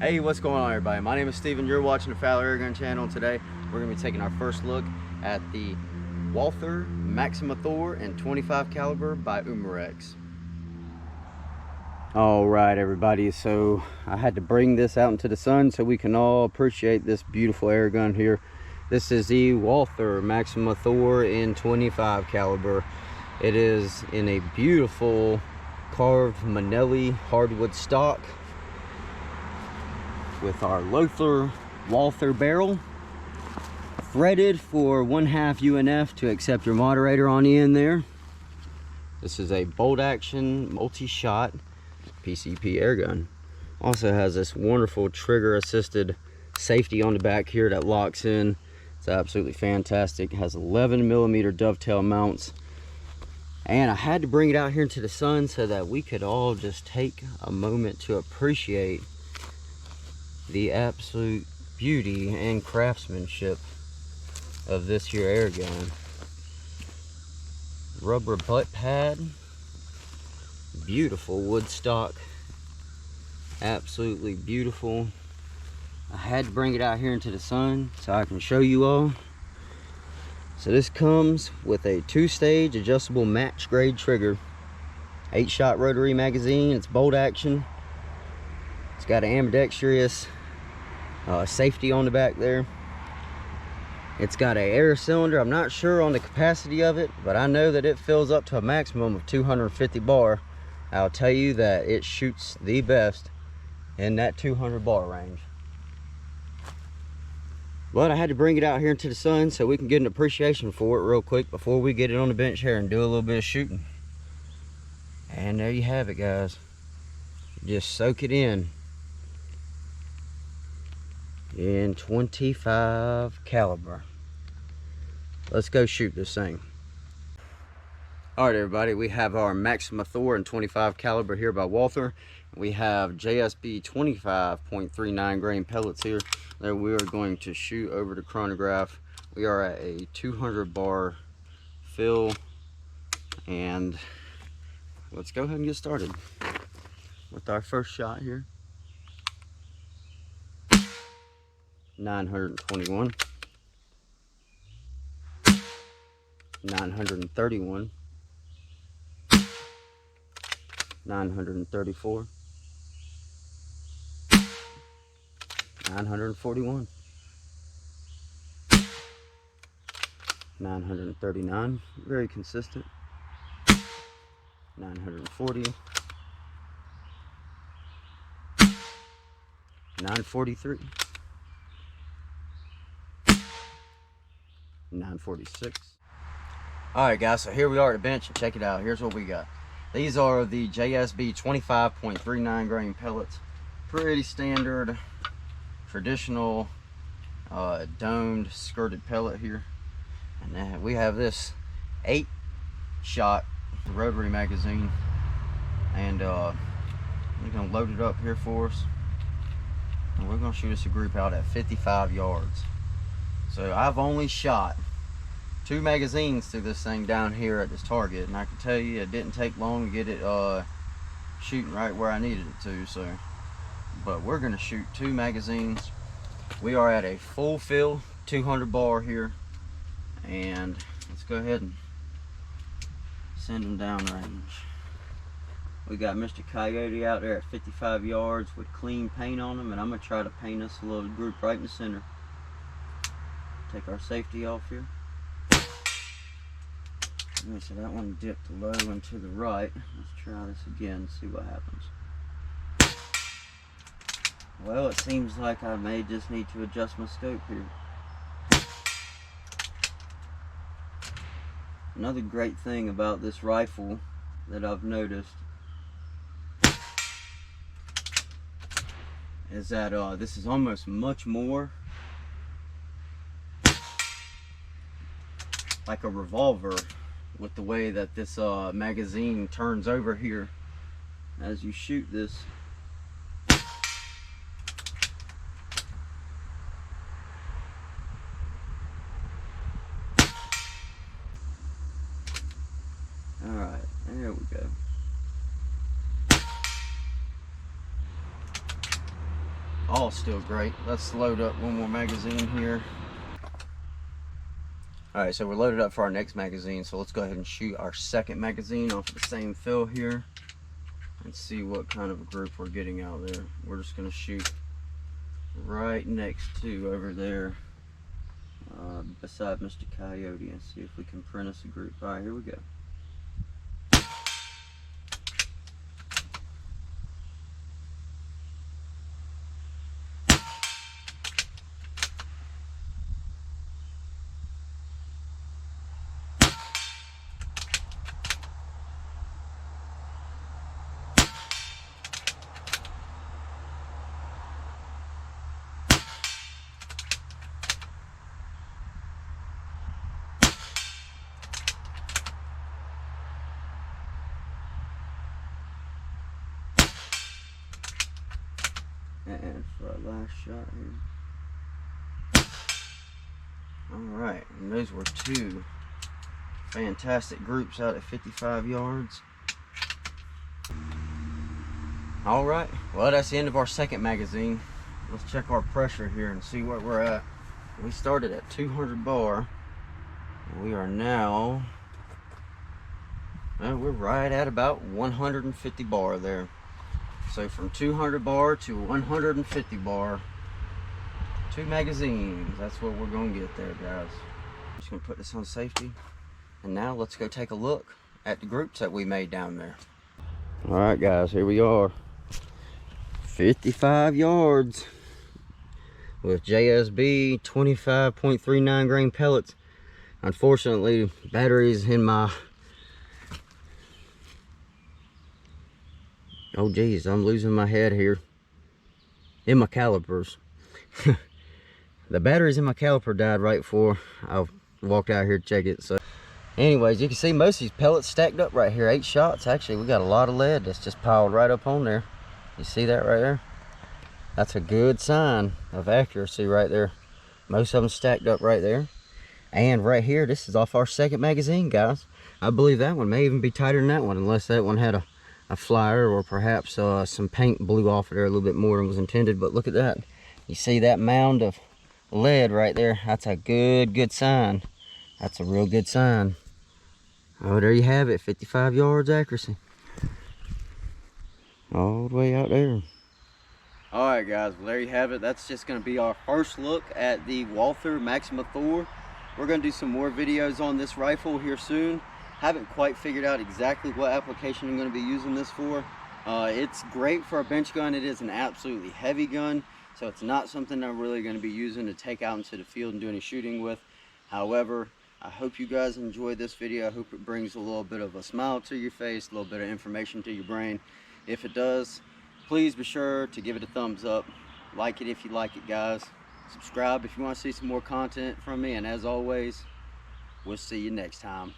Hey, what's going on, everybody? My name is Steven. You're watching the Fowler Airgun channel. Today we're going to be taking our first look at the Walther MaximaThor in 25 caliber by Umarex. All right, everybody, so I had to bring this out into the sun so we can all appreciate this beautiful air gun here. This is the Walther MaximaThor in 25 caliber. It is in a beautiful carved Manelli hardwood stock with our Walther barrel, threaded for 1/2 UNF to accept your moderator on the end there. This is a bolt action multi-shot PCP airgun. Also has this wonderful trigger assisted safety on the back here that locks in. It's absolutely fantastic. It has 11mm dovetail mounts. And I had to bring it out here into the sun so that we could all just take a moment to appreciate the absolute beauty and craftsmanship of this here air gun. Rubber butt pad, beautiful wood stock, absolutely beautiful. I had to bring it out here into the sun so I can show you all. So this comes with a 2-stage adjustable match grade trigger, 8-shot rotary magazine. It's bolt action. It's got an ambidextrous safety on the back there. It's got an air cylinder. I'm not sure on the capacity of it, but I know that it fills up to a maximum of 250 bar. I'll tell you that it shoots the best in that 200 bar range. But I had to bring it out here into the sun so we can get an appreciation for it real quick before we get it on the bench here and do a little bit of shooting. And there you have it, guys. Just soak it in 25 caliber. Let's go shoot this thing. All right, everybody, we have our MaximaThor in 25 caliber here by Walther. We have JSB 25.39 grain pellets here that we are going to shoot over the chronograph. We are at a 200 bar fill, and let's go ahead and get started with our first shot here. 921, 931, 934, 941, 939, very consistent, 940, 943, 946. All right, guys, so here we are at the bench, and check it out. Here's what we got. These are the JSB 25.39 grain pellets. Pretty standard, traditional domed skirted pellet here. And then we have this 8-shot rotary magazine, and we're gonna load it up here for us, and we're gonna shoot us a group out at 55 yards. So I've only shot 2 magazines through this thing down here at this target, and I can tell you it didn't take long to get it shooting right where I needed it to. So, but we're gonna shoot 2 magazines. We are at a full fill 200 bar here, and let's go ahead and send them downrange. We got Mr. Coyote out there at 55 yards with clean paint on them, and I'm gonna try to paint us a little group right in the center. Take our safety off here. Okay, so that one dipped low and to the right. Let's try this again, see what happens. Well, it seems like I may just need to adjust my scope here. Another great thing about this rifle that I've noticed is that this is almost much more like a revolver with the way that this magazine turns over here as you shoot this. Alright, there we go. all still great. Let's load up one more magazine here. All right, so we're loaded up for our next magazine, so let's go ahead and shoot our second magazine off of the same fill here and see what kind of a group we're getting out there. We're just gonna shoot right next to over there beside Mr. Coyote and see if we can print us a group. All right, here we go. And for our last shot here. Alright, and those were two fantastic groups out at 55 yards. Alright, well that's the end of our second magazine. Let's check our pressure here and see where we're at. We started at 200 bar. We are now, well, we're right at about 150 bar there. So from 200 bar to 150 bar, two magazines. That's what we're gonna get there, guys. Just gonna put this on safety. And now let's go take a look at the groups that we made down there. All right, guys, here we are. 55 yards with JSB 25.39 grain pellets. Unfortunately, batteries in my, oh geez, I'm losing my head here. In my calipers. The batteries in my caliper died right before I walked out here to check it. So anyways, you can see most of these pellets stacked up right here. 8 shots. Actually, we got a lot of lead that's just piled right up on there. You see that right there? That's a good sign of accuracy right there. Most of them stacked up right there. And right here, this is off our second magazine, guys. I believe that one may even be tighter than that one, unless that one had a flyer, or perhaps some paint blew off of there a little bit more than was intended. But look at that. You see that mound of lead right there? That's a good sign. That's a real good sign. Oh, there you have it. 55 yards accuracy. All the way out there. All right, guys, well, there you have it. That's just going to be our first look at the Walther MaximaThor. We're going to do some more videos on this rifle here soon. Haven't quite figured out exactly what application I'm going to be using this for. It's great for a bench gun. It is an absolutely heavy gun, so it's not something I'm really going to be using to take out into the field and do any shooting with. However, I hope you guys enjoyed this video. I hope it brings a little bit of a smile to your face, a little bit of information to your brain. If it does, please be sure to give it a thumbs up. Like it if you like it, guys. Subscribe if you want to see some more content from me. And as always, we'll see you next time.